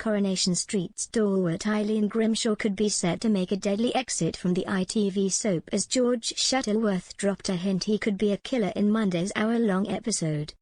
Coronation Street stalwart Eileen Grimshaw could be said to make a deadly exit from the ITV soap as George Shuttleworth dropped a hint he could be a killer in Monday's hour-long episode.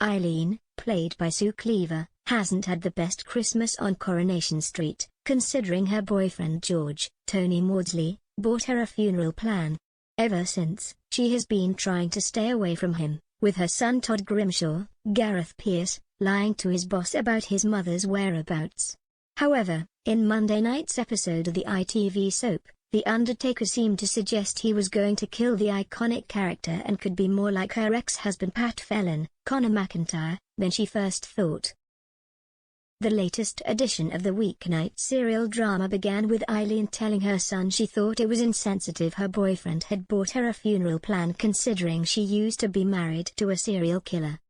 Eileen, played by Sue Cleaver, hasn't had the best Christmas on Coronation Street, considering her boyfriend George, Tony Maudsley, bought her a funeral plan. Ever since, she has been trying to stay away from him, with her son Todd Grimshaw, Gareth Pearce, lying to his boss about his mother's whereabouts. However, in Monday night's episode of the ITV soap, The Undertaker seemed to suggest he was going to kill the iconic character and could be more like her ex-husband Pat Fallon, Conor McIntyre, than she first thought. The latest edition of the weeknight serial drama began with Eileen telling her son she thought it was insensitive her boyfriend had bought her a funeral plan considering she used to be married to a serial killer.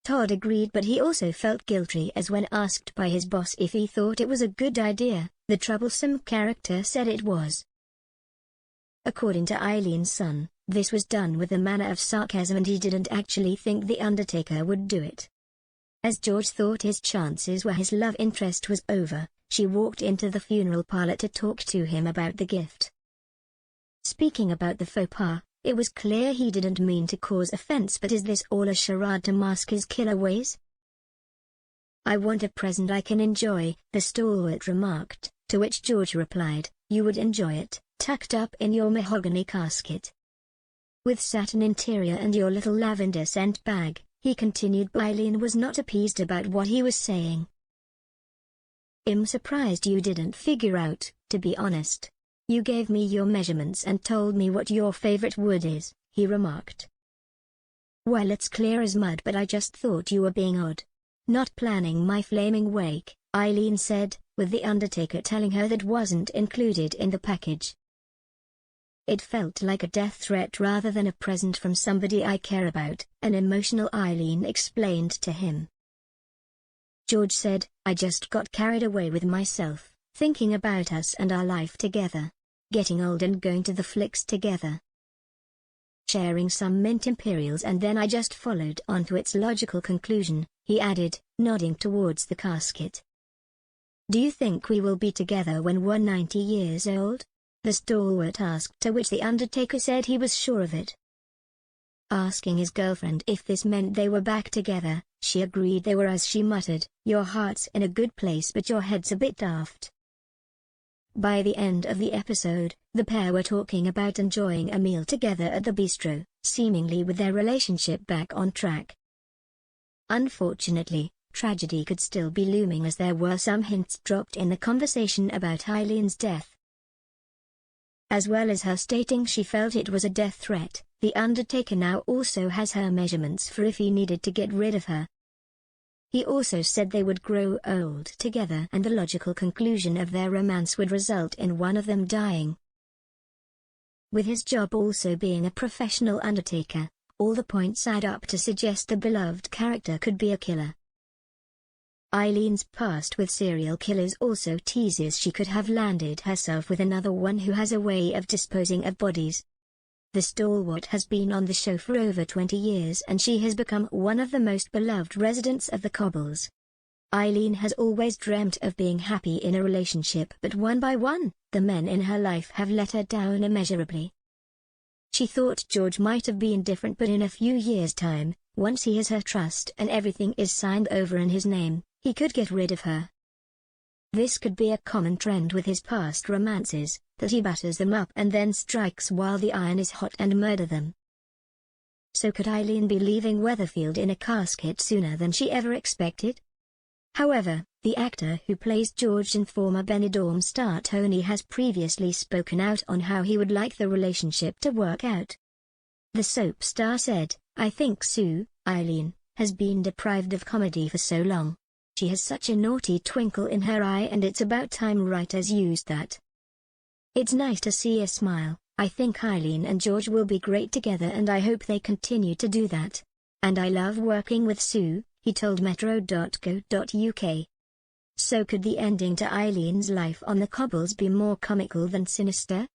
Todd agreed, but he also felt guilty as when asked by his boss if he thought it was a good idea, the troublesome character said it was. According to Eileen's son, this was done with a manner of sarcasm and he didn't actually think The Undertaker would do it. As George thought his chances were his love interest was over, she walked into the funeral parlor to talk to him about the gift. Speaking about the faux pas, it was clear he didn't mean to cause offense, but is this all a charade to mask his killer ways? "I want a present I can enjoy," the stalwart remarked, to which George replied, "You would enjoy it, tucked up in your mahogany casket. With satin interior and your little lavender scent bag," he continued. Eileen was not appeased about what he was saying. "I'm surprised you didn't figure out, to be honest. You gave me your measurements and told me what your favorite wood is," he remarked. "Well, it's clear as mud, but I just thought you were being odd. Not planning my flaming wake," Eileen said, with The Undertaker telling her that wasn't included in the package. "It felt like a death threat rather than a present from somebody I care about," an emotional Eileen explained to him. George said, "I just got carried away with myself, thinking about us and our life together. Getting old and going to the flicks together. Sharing some mint imperials, and then I just followed on to its logical conclusion," he added, nodding towards the casket. "Do you think we will be together when we're 90 years old?" the stalwart asked, to which The Undertaker said he was sure of it. Asking his girlfriend if this meant they were back together, she agreed they were as she muttered, "Your heart's in a good place but your head's a bit daft." By the end of the episode, the pair were talking about enjoying a meal together at the bistro, seemingly with their relationship back on track. Unfortunately, tragedy could still be looming as there were some hints dropped in the conversation about Eileen's death. As well as her stating she felt it was a death threat, The Undertaker now also has her measurements for if he needed to get rid of her. He also said they would grow old together and the logical conclusion of their romance would result in one of them dying. With his job also being a professional undertaker, all the points add up to suggest the beloved character could be a killer. Eileen's past with serial killers also teases she could have landed herself with another one who has a way of disposing of bodies. The stalwart has been on the show for over 20 years and she has become one of the most beloved residents of the Cobbles. Eileen has always dreamt of being happy in a relationship, but one by one, the men in her life have let her down immeasurably. She thought George might have been different, but in a few years' time, once he has her trust and everything is signed over in his name, he could get rid of her. This could be a common trend with his past romances, that he batters them up and then strikes while the iron is hot and murder them. So could Eileen be leaving Weatherfield in a casket sooner than she ever expected? However, the actor who plays George and former Benidorm star Tony has previously spoken out on how he would like the relationship to work out. The soap star said, "I think Sue, Eileen, has been deprived of comedy for so long. She has such a naughty twinkle in her eye and it's about time writers used that. It's nice to see a smile. I think Eileen and George will be great together and I hope they continue to do that. And I love working with Sue," he told metro.co.uk. So could the ending to Eileen's life on the Cobbles be more comical than sinister?